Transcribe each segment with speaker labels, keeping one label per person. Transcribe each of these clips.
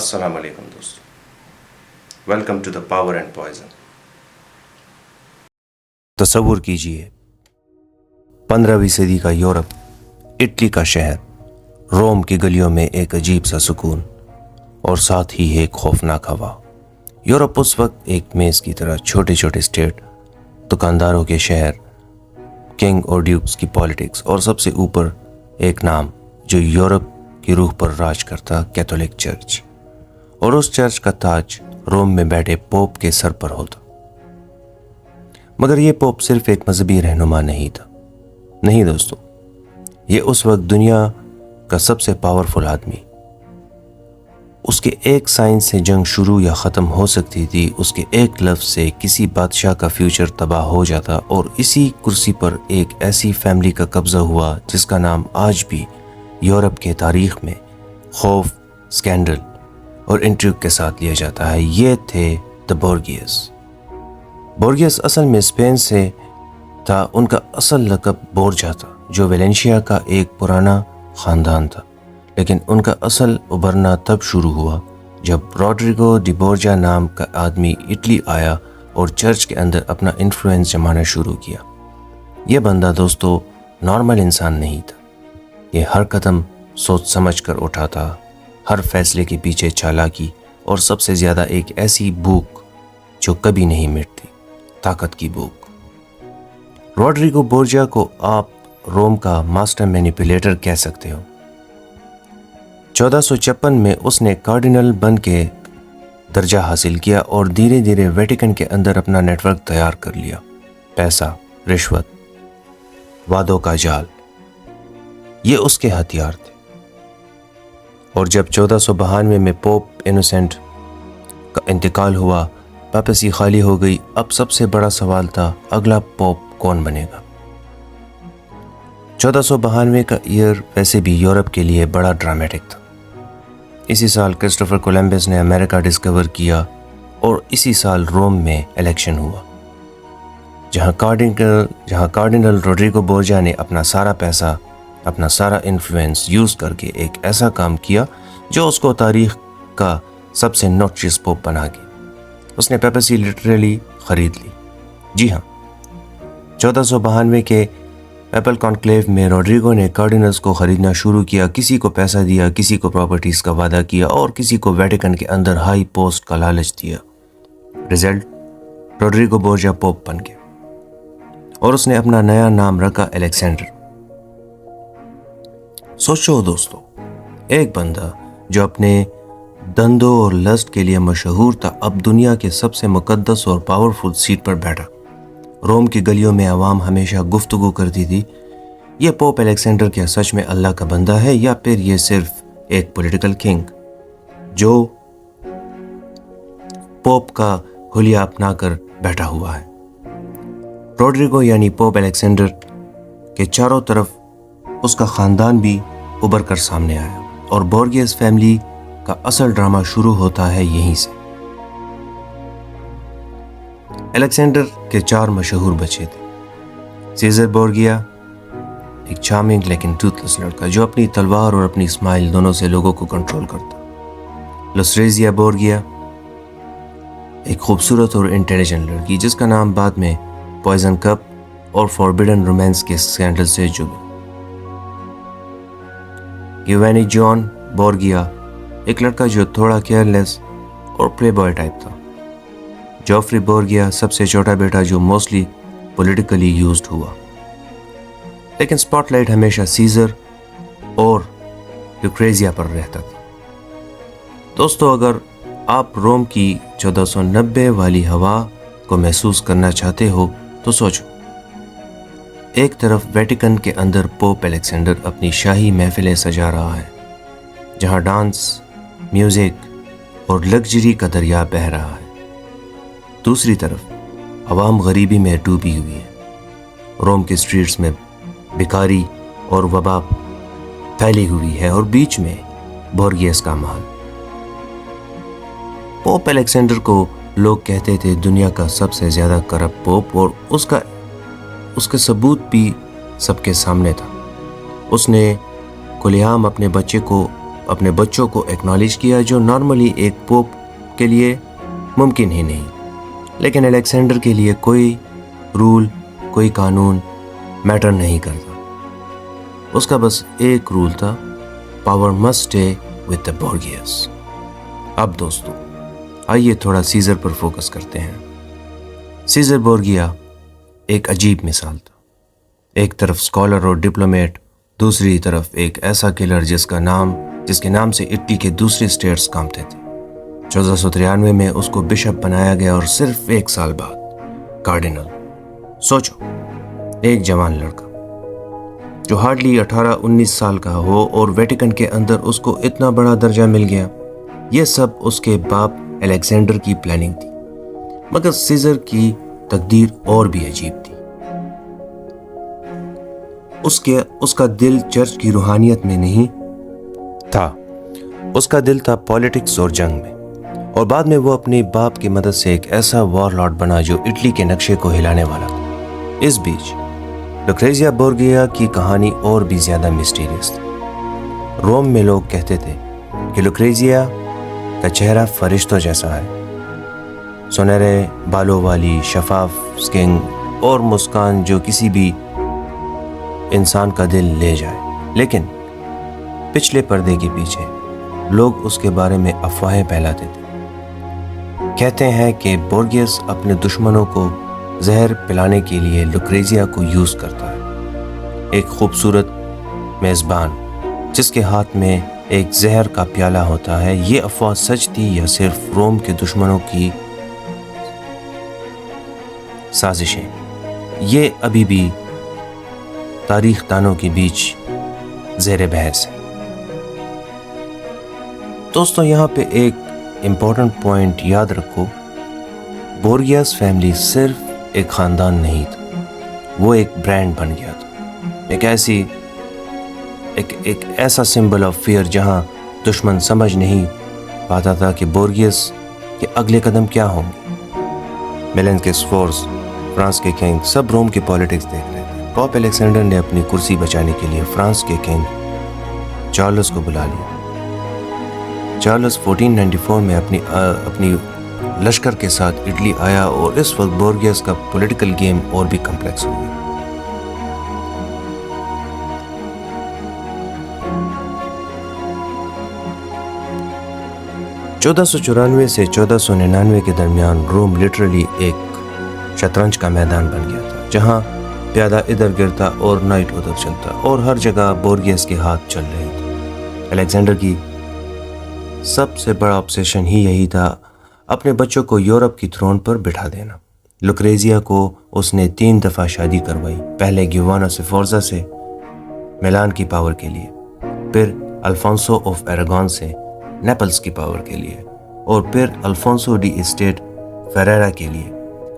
Speaker 1: السلام علیکم دوستو، welcome to the power and poison. تصور کیجئے 15ویں صدی کا یورپ، اٹلی کا شہر، روم کی گلیوں میں ایک عجیب سا سکون اور ساتھ ہی ایک خوفناک ہوا۔ یورپ اس وقت ایک میز کی طرح، چھوٹے چھوٹے اسٹیٹ، دکانداروں کے شہر، کنگ اور ڈیوکس کی پالیٹکس، اور سب سے اوپر ایک نام جو یورپ کی روح پر راج کرتا، کیتھولک چرچ، اور اس چرچ کا تاج روم میں بیٹھے پوپ کے سر پر ہوتا۔ مگر یہ پوپ صرف ایک مذہبی رہنما نہیں تھا، نہیں دوستو، یہ اس وقت دنیا کا سب سے پاورفل آدمی۔ اس کے ایک سائنس سے جنگ شروع یا ختم ہو سکتی تھی، اس کے ایک لفظ سے کسی بادشاہ کا فیوچر تباہ ہو جاتا، اور اسی کرسی پر ایک ایسی فیملی کا قبضہ ہوا جس کا نام آج بھی یورپ کے تاریخ میں خوف، سکینڈل اور انٹریگ کے ساتھ لیا جاتا ہے۔ یہ تھے دا بورگیس۔ بورگیس اصل میں اسپین سے تھا، ان کا اصل لقب بورجا تھا، جو ویلنشیا کا ایک پرانا خاندان تھا، لیکن ان کا اصل ابھرنا تب شروع ہوا جب روڈریگو ڈی بورجا نام کا آدمی اٹلی آیا اور چرچ کے اندر اپنا انفلوئنس جمانا شروع کیا۔ یہ بندہ دوستو نارمل انسان نہیں تھا، یہ ہر قدم سوچ سمجھ کر اٹھاتا، ہر فیصلے کے پیچھے چالاکی، اور سب سے زیادہ ایک ایسی بھوک جو کبھی نہیں مٹتی، طاقت کی بھوک۔ روڈریگو بورجا کو آپ روم کا ماسٹر مینیپولیٹر کہہ سکتے ہو۔ 1456 میں اس نے کارڈینل بن کے درجہ حاصل کیا اور دھیرے دھیرے ویٹیکن کے اندر اپنا نیٹ ورک تیار کر لیا۔ پیسہ، رشوت، وعدوں کا جال، یہ اس کے ہتھیار تھے۔ اور جب 1492 میں پوپ انوسینٹ کا انتقال ہوا، پاپسی خالی ہو گئی، اب سب سے بڑا سوال تھا اگلا پوپ کون بنے گا۔ 1492 کا ایئر ویسے بھی یورپ کے لیے بڑا ڈرامیٹک تھا۔ اسی سال کرسٹوفر کولمبس نے امریکہ ڈسکور کیا، اور اسی سال روم میں الیکشن ہوا، جہاں کارڈینل روڈریگو بورجا نے اپنا سارا پیسہ، اپنا سارا انفلوئنس یوز کر کے ایک ایسا کام کیا جو اس کو تاریخ کا سب سے نوٹریس پوپ بنا گیا۔ اس نے پیپسی لٹرلی خرید لی۔ جی ہاں، 1492 کے پیپل کانکلیو میں روڈریگو نے کارڈینلز کو خریدنا شروع کیا، کسی کو پیسہ دیا، کسی کو پراپرٹیز کا وعدہ کیا، اور کسی کو ویٹیکن کے اندر ہائی پوسٹ کا لالچ دیا۔ رزلٹ، روڈریگو بورجا پوپ بن گیا، اور اس نے اپنا نیا نام رکھا الیگزینڈر۔ سوچو دوستو، ایک بندہ جو اپنے دندوں اور لسٹ کے لیے مشہور تھا، اب دنیا کے سب سے مقدس اور پاورفل سیٹ پر بیٹھا۔ روم کی گلیوں میں عوام ہمیشہ گفتگو کرتی تھی، یہ پوپ الیگزینڈر کیا سچ میں اللہ کا بندہ ہے، یا پھر یہ صرف ایک پولیٹیکل کنگ جو پوپ کا حلیہ اپنا کر بیٹھا ہوا ہے۔ روڈریگو یعنی پوپ الیگزینڈر کے چاروں طرف اس کا خاندان بھی ابھر کر سامنے آیا، اور بورگیس فیملی کا اصل ڈرامہ شروع ہوتا ہے یہیں سے۔ الیگزینڈر کے 4 مشہور بچے تھے۔ سیزر بورگیا، ایک چارمنگ لیکن ٹوتھ لڑکا جو اپنی تلوار اور اپنی اسمائل دونوں سے لوگوں کو کنٹرول کرتا۔ لوسریزیا بورگیا، ایک خوبصورت اور انٹیلیجنٹ لڑکی جس کا نام بعد میں پوائزن کپ اور فوربیڈن رومانس کے اسکینڈل سے جڑا۔ گیوانی جان بورگیا، ایک لڑکا جو تھوڑا کیئرلیس اور پلے بوائے ٹائپ تھا۔ جوفری بورگیا، سب سے چھوٹا بیٹا جو موسٹلی پولیٹیکلی یوزڈ ہوا، لیکن سپاٹ لائٹ ہمیشہ سیزر اور لوکریزیا پر رہتا تھا۔ دوستو، اگر آپ روم کی 1490 والی ہوا کو محسوس کرنا چاہتے ہو تو سوچو، ایک طرف ویٹیکن کے اندر پوپ الیگزینڈر اپنی شاہی محفلیں سجا رہا ہے، جہاں ڈانس، میوزک اور لگژری کا دریا بہہ رہا ہے۔ دوسری طرف عوام غریبی میں ڈوبی ہوئی ہے، روم کے اسٹریٹس میں بیکاری اور وبا پھیلی ہوئی ہے، اور بیچ میں بورگیس کا محل۔ پوپ الیگزینڈر کو لوگ کہتے تھے دنیا کا سب سے زیادہ کرپٹ پوپ، اور اس کا ثبوت بھی سب کے سامنے تھا۔ اس نے کھلے عام اپنے بچے کو اپنے بچوں کو ایکنالج کیا، جو نارملی ایک پوپ کے لیے ممکن ہی نہیں. لیکن الیگزینڈر کے لیے کوئی رول، کوئی قانون میٹر نہیں کرتا. اس کا بس ایک رول تھا، power must stay with the bourgeoisie. اب دوستو آئیے تھوڑا سیزر پر فوکس کرتے ہیں. سیزر بورگیا ایک عجیب مثال تھا. ایک طرف اسکالر اور ڈپلومیٹ، دوسری طرف ایک ایسا کلر جس کے نام سے اٹلی کے دوسرے اسٹیٹس کانپتے تھے. 1493 میں اس کو بشپ بنایا گیا اور صرف 1 سال بعد کارڈینل. سوچو، ایک جوان لڑکا جو ہارڈلی 18-19 سال کا ہو اور ویٹیکن کے اندر اس کو اتنا بڑا درجہ مل گیا. یہ سب اس کے باپ الیگزینڈر کی پلاننگ تھی. مگر سیزر کی تقدیر اور بھی عجیب تھی. اس کا دل چرچ کی روحانیت میں نہیں تھا، اس کا دل تھا پالیٹکس اور جنگ میں. اور بعد میں وہ اپنے باپ کی مدد سے ایک ایسا وار لارڈ بنا جو اٹلی کے نقشے کو ہلانے والا تھا. اس بیچ لوکریزیا بورگیا کی کہانی اور بھی زیادہ مسٹیریس تھی. روم میں لوگ کہتے تھے کہ لوکریزیا کا چہرہ فرشتوں جیسا ہے، سنہرے بالوں والی، شفاف سکن اور مسکان جو کسی بھی انسان کا دل لے جائے. لیکن پچھلے پردے کے پیچھے لوگ اس کے بارے میں افواہیں پھیلاتے تھے. کہتے ہیں کہ بورگیس اپنے دشمنوں کو زہر پلانے کے لیے لوکریزیا کو یوز کرتا ہے. ایک خوبصورت میزبان جس کے ہاتھ میں ایک زہر کا پیالہ ہوتا ہے. یہ افواہ سچ تھی یا صرف روم کے دشمنوں کی سازشیں؟ یہ ابھی بھی تاریخ دانوں کے بیچ زیر بحث ہے. دوستوں یہاں پہ ایک امپورٹنٹ پوائنٹ یاد رکھو، بورگیاس فیملی صرف ایک خاندان نہیں تھا، وہ ایک برانڈ بن گیا تھا. ایک ایسا سمبل آف فیئر جہاں دشمن سمجھ نہیں پاتا تھا کہ بورگیاس کے اگلے قدم کیا ہوں گے. میلن کے سفورس، فرانس کے کنگ، سب روم کی پالیٹکس دیکھ رہے تھے. پاپ الیگزینڈر نے اپنی کرسی بچانے کے لیے فرانس کے کنگ چارلس کو بلا لیا. چارلس 1494 میں اپنی لشکر کے ساتھ اٹلی آیا اور اس وقت بورگیاس کا پولیٹیکل گیم اور بھی کمپلیکس ہو گیا. (1494 سے 1499 کے درمیان روم لٹرلی ایک شطرنج کا میدان بن گیا تھا، جہاں پیادہ ادھر گرتا اور نائٹ ادھر چلتا اور ہر جگہ بورگیاس کے ہاتھ چل رہے تھے. الیگزینڈر کی سب سے بڑا آبسیشن ہی یہی تھا، اپنے بچوں کو یورپ کی تھرون پر بٹھا دینا. لوکریزیا کو اس نے 3 دفعہ شادی کروائی. پہلے گیوانا سفورزا سے میلان کی پاور کے لیے، پھر الفونسو آف ایراگون سے نیپلز کی پاور کے لیے، اور پھر الفونسو ڈی اسٹیٹ فیریرا کے لیے.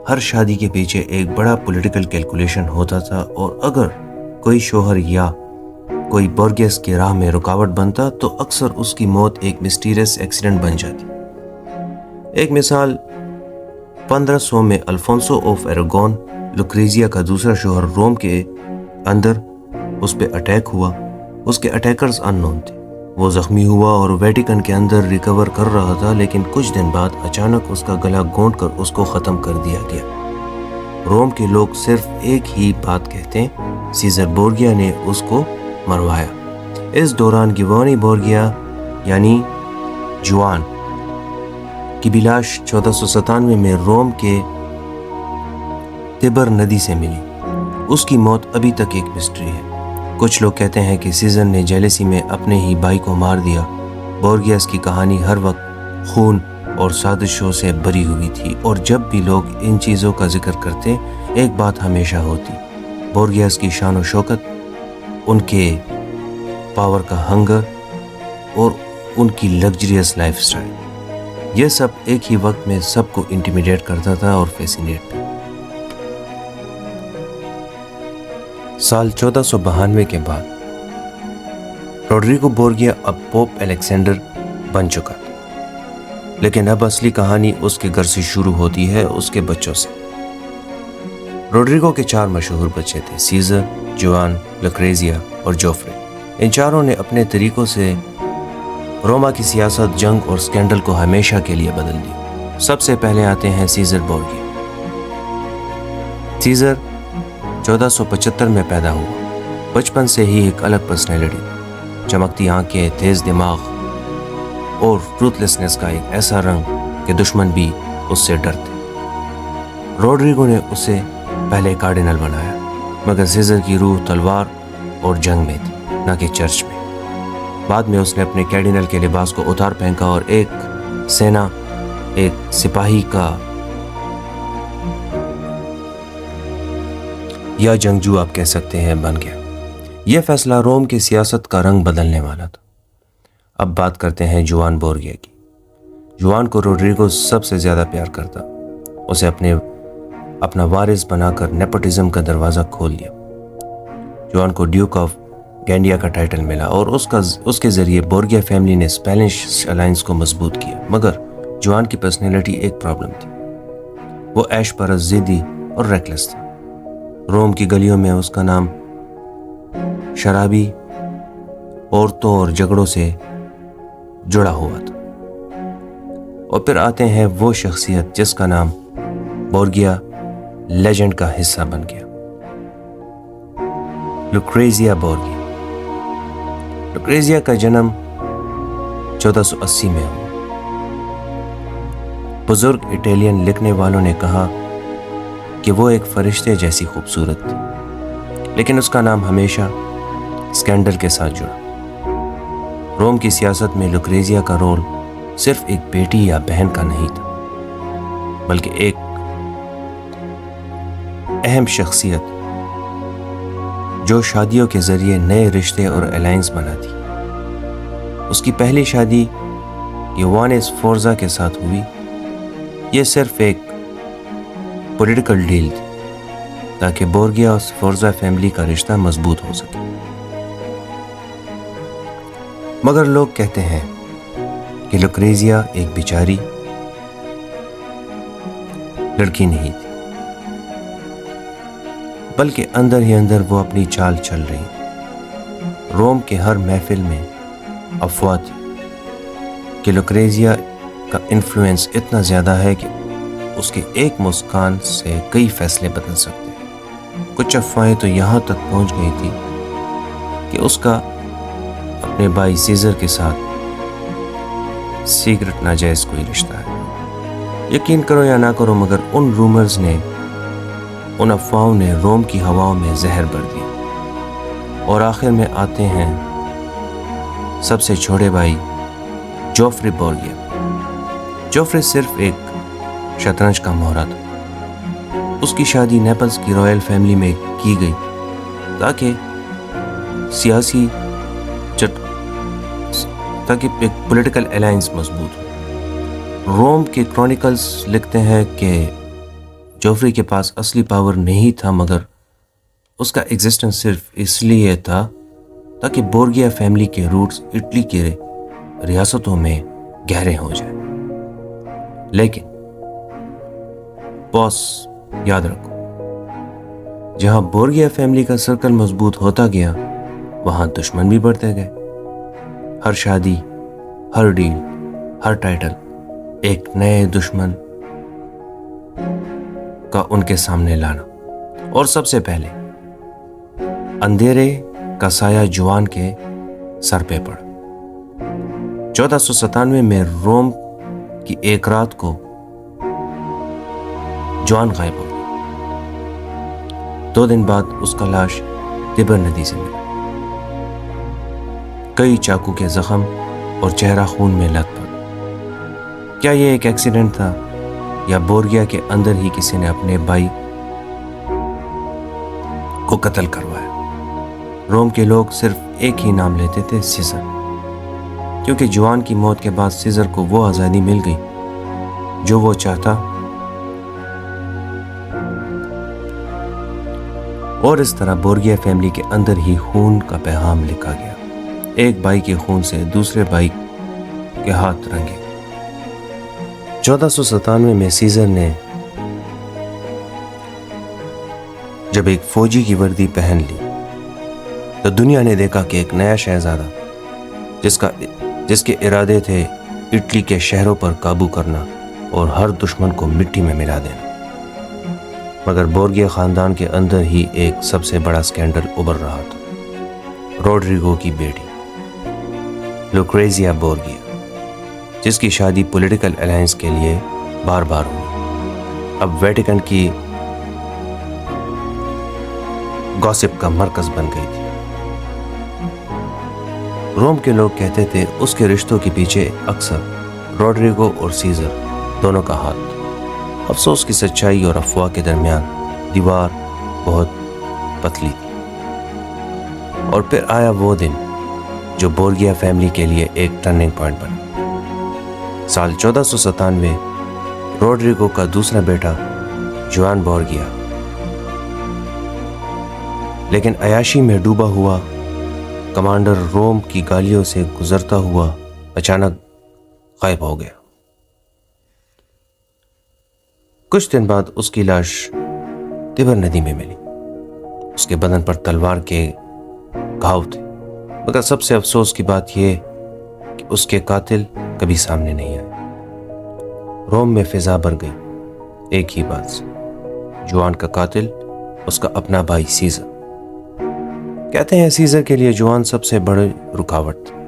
Speaker 1: ہر شادی کے پیچھے ایک بڑا پولیٹیکل کیلکولیشن ہوتا تھا، اور اگر کوئی شوہر یا کوئی بورگیس کی راہ میں رکاوٹ بنتا تو اکثر اس کی موت ایک مسٹیریس ایکسیڈنٹ بن جاتی. ایک مثال، 1500 میں الفونسو آف ایراگون، لوکریزیا کا دوسرا شوہر، روم کے اندر اس پہ اٹیک ہوا. اس کے اٹیکرز ان نون تھے. وہ زخمی ہوا اور ویٹیکن کے اندر ریکور کر رہا تھا، لیکن کچھ دن بعد اچانک اس کا گلا گھونٹ کر اس کو ختم کر دیا گیا. روم کے لوگ صرف ایک ہی بات کہتے ہیں، سیزر بورگیا نے اس کو مروایا. اس دوران گیوانی بورگیا یعنی جوان کی لاش 1497 میں روم کے تبر ندی سے ملی. اس کی موت ابھی تک ایک مسٹری ہے. کچھ لوگ کہتے ہیں کہ سیزر نے جیلسی میں اپنے ہی بھائی کو مار دیا. بورگیاس کی کہانی ہر وقت خون اور سازشوں سے بری ہوئی تھی، اور جب بھی لوگ ان چیزوں کا ذکر کرتے ایک بات ہمیشہ ہوتی، بورگیاس کی شان و شوکت، ان کے پاور کا ہنگر اور ان کی لگژریس لائف سٹائل. یہ سب ایک ہی وقت میں سب کو انٹیمیڈیٹ کرتا تھا اور فیسینیٹ بھی. سال 1492 کے بعد روڈریگو بورگیا اب پوپ الیگزینڈر بن چکا تھا، لیکن اب اصلی کہانی اس کے گھر سے شروع ہوتی ہے، اس کے بچوں سے. روڈریگو کے 4 مشہور بچے تھے، سیزر، جوان، لوکریزیا اور جوفرے. ان چاروں نے اپنے طریقوں سے روما کی سیاست جنگ اور سکینڈل کو ہمیشہ کے لیے بدل دی۔ سب سے پہلے آتے ہیں سیزر بورگیا۔ سیزر 1475 میں پیدا ہوا۔ بچپن سے ہی ایک الگ پرسنالٹی، چمکتی آنکھیں، تیز دماغ اور روتھلیسنس کا ایک ایسا رنگ کہ دشمن بھی اس سے ڈرتے۔ روڈریگو نے اسے پہلے کارڈینل بنایا، مگر سیزر کی روح تلوار اور جنگ میں تھی، نہ کہ چرچ میں۔ بعد میں اس نے اپنے کارڈینل کے لباس کو اتار پھینکا اور ایک سپاہی کا یا جنگجو آپ کہہ سکتے ہیں بن گیا۔ یہ فیصلہ روم کی سیاست کا رنگ بدلنے والا تھا۔ اب بات کرتے ہیں جوان بورگیا کی۔ جوان کو روڈریگو سب سے زیادہ پیار کرتا، اسے اپنا وارث بنا کر نیپوٹزم کا دروازہ کھول دیا۔ جوان کو ڈیوک آف گینڈیا کا ٹائٹل ملا اور اس کے ذریعے بورگیا فیملی نے اسپینش الائنس کو مضبوط کیا۔ مگر جوان کی پرسنالٹی ایک پرابلم تھی، وہ عیش پرست، ضدی اور ریکلیس تھا۔ روم کی گلیوں میں اس کا نام شرابی، عورتوں اور جھگڑوں سے جڑا ہوا تھا۔ اور پھر آتے ہیں وہ شخصیت جس کا نام بورگیا لیجنڈ کا حصہ بن گیا، لوکریزیا بورگیا۔ لوکریزیا کا جنم 1480 میں ہوا۔ بزرگ اٹالین لکھنے والوں نے کہا کہ وہ ایک فرشتے جیسی خوبصورت تھی، لیکن اس کا نام ہمیشہ سکینڈل کے ساتھ جڑا۔ روم کی سیاست میں لوکریزیا کا رول صرف ایک بیٹی یا بہن کا نہیں تھا، بلکہ ایک اہم شخصیت جو شادیوں کے ذریعے نئے رشتے اور الائنس بناتی۔ اس کی پہلی شادی یوانس فورزا کے ساتھ ہوئی۔ یہ صرف ایک پولیٹیکل ڈیل تھی تاکہ بورگیا اور فورزا فیملی کا رشتہ مضبوط ہو سکے۔ مگر لوگ کہتے ہیں کہ لوکریزیا ایک بیچاری لڑکی نہیں تھی، بلکہ اندر ہی اندر وہ اپنی چال چل رہی۔ روم کے ہر محفل میں افواہ تھی کہ لوکریزیا کا انفلوئنس اتنا زیادہ ہے کہ اس کے ایک مسکان سے کئی فیصلے بدل سکتے ہیں۔ کچھ افواہیں تو یہاں تک پہنچ گئی تھی کہ اس کا اپنے بھائی سیزر کے ساتھ سیکرٹ ناجائز کوئی رشتہ ہے۔ یقین کرو یا نہ کرو، مگر ان رومرز نے، ان افواہوں نے روم کی ہواؤں میں زہر بھر دیا۔ اور آخر میں آتے ہیں سب سے چھوٹے بھائی جوفری بورگیا۔ جوفری صرف ایک شطرنج کا مہرہ تھا۔ اس کی شادی نیپلز کی رائل فیملی میں کی گئی تاکہ ایک پولیٹیکل الائنس مضبوط ہو۔ روم کے کرونیکلز لکھتے ہیں کہ جوفری کے پاس اصلی پاور نہیں تھا، مگر اس کا ایگزسٹنس صرف اس لیے تھا تاکہ بورگیا فیملی کے روٹس اٹلی کے ریاستوں میں گہرے ہو جائیں۔ لیکن باس یاد رکھو، جہاں بورگیا فیملی کا سرکل مضبوط ہوتا گیا، وہاں دشمن بھی بڑھتے گئے۔ ہر شادی، ہر ڈیل، ہر ٹائٹل ایک نئے دشمن کا ان کے سامنے لانا۔ اور سب سے پہلے اندھیرے کا سایہ جوان کے سر پہ پڑا۔ 1497 میں روم کی ایک رات کو جوان غائب ہو گیا۔ 2 دن بعد اس کا لاش تبر ندی سے ملا، کئی چاقو کے زخم اور چہرہ خون میں لت پت۔ کیا یہ ایک ایکسیڈنٹ تھا یا بورگیا کے اندر ہی کسی نے اپنے بھائی کو قتل کروایا؟ روم کے لوگ صرف ایک ہی نام لیتے تھے، سیزر، کیونکہ جوان کی موت کے بعد سیزر کو وہ آزادی مل گئی جو وہ چاہتا، اور اس طرح بورگیا فیملی کے اندر ہی خون کا پیغام لکھا گیا۔ ایک بھائی کے خون سے دوسرے بھائی کے ہاتھ رنگے۔ 1497 میں سیزر نے جب ایک فوجی کی وردی پہن لی تو دنیا نے دیکھا کہ ایک نیا شہزادہ جس کا جس کے ارادے تھے اٹلی کے شہروں پر قابو کرنا اور ہر دشمن کو مٹی میں ملا دینا۔ مگر بورگیا خاندان کے اندر ہی ایک سب سے بڑا سکینڈل ابھر رہا تھا۔ روڈریگو کی بیٹی لوکریزیا بورگیا، جس کی شادی پولیٹیکل الائنس کے لیے بار بار ہوئی، اب ویٹیکن کی گوسپ کا مرکز بن گئی تھی۔ روم کے لوگ کہتے تھے اس کے رشتوں کے پیچھے اکثر روڈریگو اور سیزر دونوں کا ہاتھ تھا۔ افسوس کی سچائی اور افواہ کے درمیان دیوار بہت پتلی تھی۔ اور پھر آیا وہ دن جو بورگیا فیملی کے لیے ایک ٹرننگ پوائنٹ بنا۔ سال 1497 روڈریگو کا دوسرا بیٹا جوان بورگیا لیکن عیاشی میں ڈوبا ہوا کمانڈر روم کی گالیوں سے گزرتا ہوا اچانک غائب ہو گیا۔ کچھ دن بعد اس کی لاش تبر ندی میں ملی۔ اس کے بدن پر تلوار کے گھاؤ تھے، مگر سب سے افسوس کی بات یہ کہ اس کے قاتل کبھی سامنے نہیں آئے۔ روم میں فضا بھر گئی ایک ہی بات سے، جوان کا قاتل اس کا اپنا بھائی سیزر۔ کہتے ہیں سیزر کے لیے جوان سب سے بڑی رکاوٹ تھا۔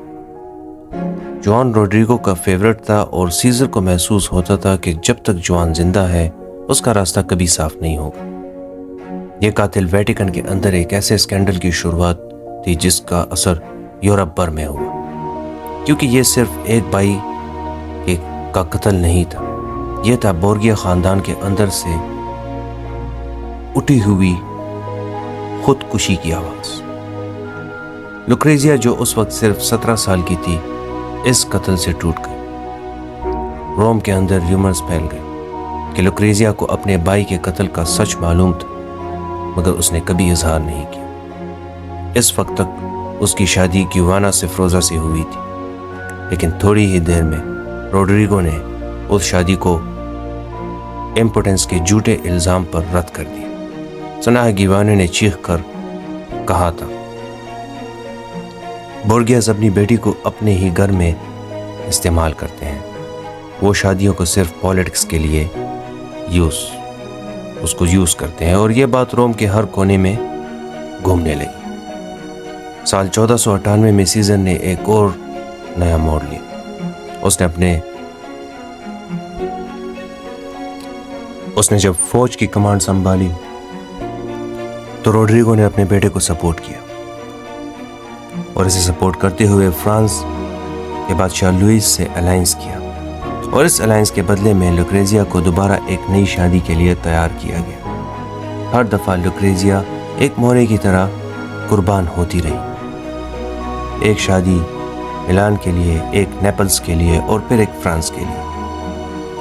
Speaker 1: جوان روڈریگو کا فیورٹ تھا اور سیزر کو محسوس ہوتا تھا کہ جب تک جوان زندہ ہے اس کا راستہ کبھی صاف نہیں ہوگا۔ یہ قاتل ویٹیکن کے اندر ایک ایسے سکینڈل کی شروعات تھی جس کا اثر یورپ بھر میں ہوا، کیونکہ یہ صرف ایک بھائی کا قتل نہیں تھا، یہ تھا بورگیا خاندان کے اندر سے اٹھی ہوئی خودکشی کی آواز۔ لوکریزیا جو اس وقت صرف 17 سال کی تھی اس قتل سے ٹوٹ گئی۔ روم کے اندر ریومرز پھیل گئے کہ لوکریزیا کو اپنے بھائی کے قتل کا سچ معلوم تھا، مگر اس نے کبھی اظہار نہیں کیا۔ اس وقت تک اس کی شادی گیوانا سفروزا سے ہوئی تھی، لیکن تھوڑی ہی دیر میں روڈریگو نے اس شادی کو امپوٹنس کے جھوٹے الزام پر رد کر دیا۔ سنا ہے گیوانا نے چیخ کر کہا تھا، بورگیاز اپنی بیٹی کو اپنے ہی گھر میں استعمال کرتے ہیں، وہ شادیوں کو صرف پالیٹکس کے لیے اس کو یوز کرتے ہیں۔ اور یہ بات روم کے ہر کونے میں گھومنے لگی۔ سال 1498 میں سیزر نے ایک اور نیا موڑ لیا۔ اس نے جب فوج کی کمانڈ سنبھالی تو روڈریگو نے اپنے بیٹے کو سپورٹ کیا اور اسے سپورٹ کرتے ہوئے فرانس کے بادشاہ لوئس سے الائنس کیا، اور اس الائنس کے بدلے میں لوکریزیا کو دوبارہ ایک نئی شادی کے لیے تیار کیا گیا۔ ہر دفعہ لوکریزیا ایک مورے کی طرح قربان ہوتی رہی، ایک شادی ملان کے لیے، ایک نیپلز کے لیے اور پھر ایک فرانس کے لیے۔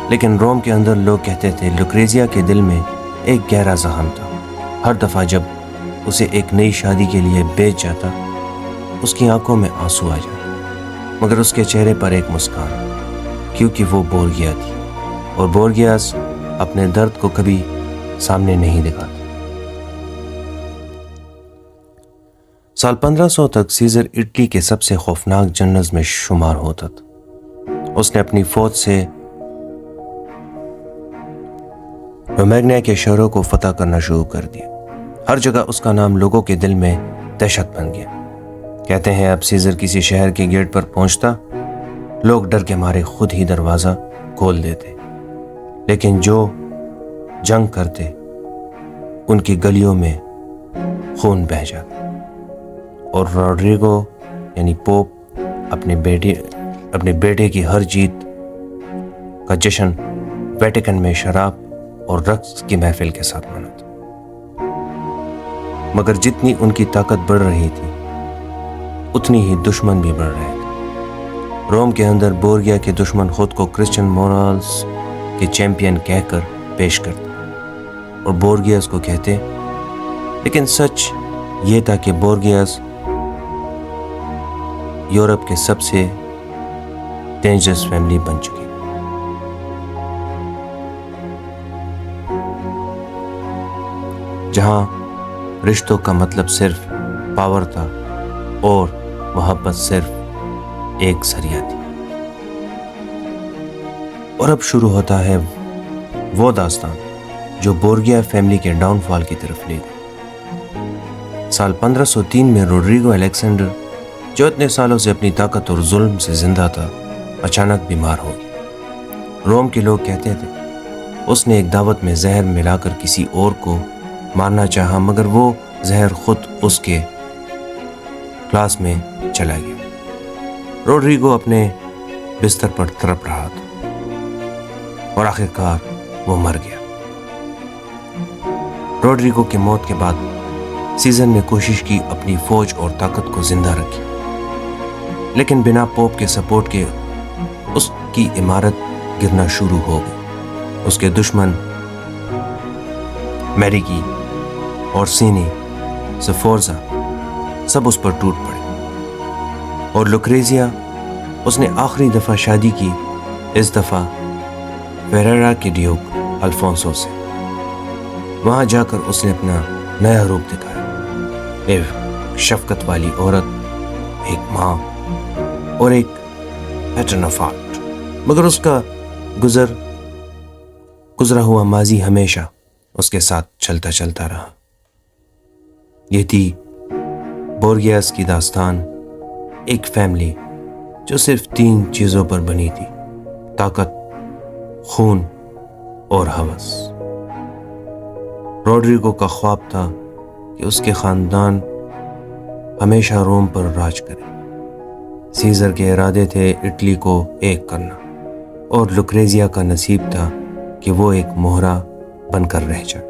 Speaker 1: لیکن روم کے اندر لوگ کہتے تھے لوکریزیا کے دل میں ایک گہرا زخم تھا۔ ہر دفعہ جب اسے ایک نئی شادی کے لیے بیچ جاتا اس کی آنکھوں میں آنسو آ جاتے، مگر اس کے چہرے پر ایک مسکان، کیونکہ وہ بورگیا تھی اور بورگیاز اپنے درد کو کبھی سامنے نہیں دکھاتے۔ سال 1500 تک سیزر اٹلی کے سب سے خوفناک جنرلز میں شمار ہوتا تھا۔ اس نے اپنی فوج سے رومیگنیا کے شہروں کو فتح کرنا شروع کر دیا۔ ہر جگہ اس کا نام لوگوں کے دل میں دہشت بن گیا۔ کہتے ہیں اب سیزر کسی شہر کے گیٹ پر پہنچتا، لوگ ڈر کے مارے خود ہی دروازہ کھول دیتے، لیکن جو جنگ کرتے ان کی گلیوں میں خون بہہ جاتا، اور روڈریگو یعنی پوپ اپنے بیٹے کی ہر جیت کا جشن ویٹیکن میں شراب اور رقص کی محفل کے ساتھ مناتا۔ مگر جتنی ان کی طاقت بڑھ رہی تھی اتنی ہی دشمن بھی بڑھ رہے تھے۔ روم کے اندر بورگیا کے دشمن خود کو کرسچن مورالز کے چیمپئن کہہ کر پیش کرتے اور بورگیاز کو کہتے، لیکن سچ یہ تھا کہ بورگیاز یورپ کے سب سے ڈینجرس فیملی بن چکی۔ جہاں رشتوں کا مطلب صرف پاور تھا اور محبت صرف ایک ذریعہ تھی۔ اور اب شروع ہوتا ہے وہ داستان جو بورگیا فیملی کے ڈاؤن فال کی طرف لے گئی۔ سال 1503 میں روڈریگو الیگزینڈر، جو اتنے سالوں سے اپنی طاقت اور ظلم سے زندہ تھا، اچانک بیمار ہو گیا۔ روم کے لوگ کہتے تھے اس نے ایک دعوت میں زہر ملا کر کسی اور کو مارنا چاہا، مگر وہ زہر خود اس کے کلاس میں چلا گیا۔ روڈریگو اپنے بستر پر تڑپ رہا تھا اور آخر کار وہ مر گیا۔ روڈریگو کی موت کے بعد سیزن نے کوشش کی اپنی فوج اور طاقت کو زندہ رکھی، لیکن بنا پوپ کے سپورٹ کے اس کی عمارت گرنا شروع ہو گئی۔ اس کے دشمن میڈیکی، اورسینی، سفورزا سب اس پر ٹوٹ پڑے، اور لوکریزیا اس نے آخری دفعہ شادی کی، اس دفعہ فیریرا کے ڈیوک الفونسو سے۔ وہاں جا کر اس نے اپنا نیا روپ دکھایا، ایک شفقت والی عورت، ایک ماں اور ایک پیٹرن آف آرٹ، مگر اس کا گزرا ہوا ماضی ہمیشہ اس کے ساتھ چلتا رہا۔ یہ تھی بورگیاس کی داستان، ایک فیملی جو صرف 3 چیزوں پر بنی تھی: طاقت، خون اور ہوس۔ روڈریگو کا خواب تھا کہ اس کے خاندان ہمیشہ روم پر راج کرے۔ سیزر کے ارادے تھے اٹلی کو ایک کرنا، اور لوکریزیا کا نصیب تھا کہ وہ ایک مہرہ بن کر رہ جائے۔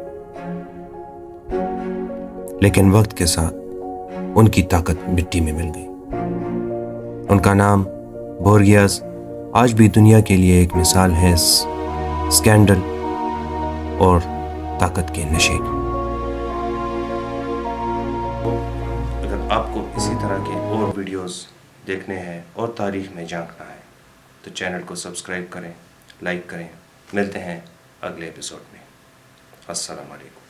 Speaker 1: لیکن وقت کے ساتھ ان کی طاقت مٹی میں مل گئی۔ ان کا نام بورگیاس آج بھی دنیا کے لیے ایک مثال ہے اسکینڈل اور طاقت کے نشے کی۔ اگر آپ کو اسی طرح کے اور ویڈیوز دیکھنے ہیں اور تاریخ میں جھانکنا ہے تو چینل کو سبسکرائب کریں، لائک کریں۔ ملتے ہیں اگلے ایپیسوڈ میں۔ السلام علیکم۔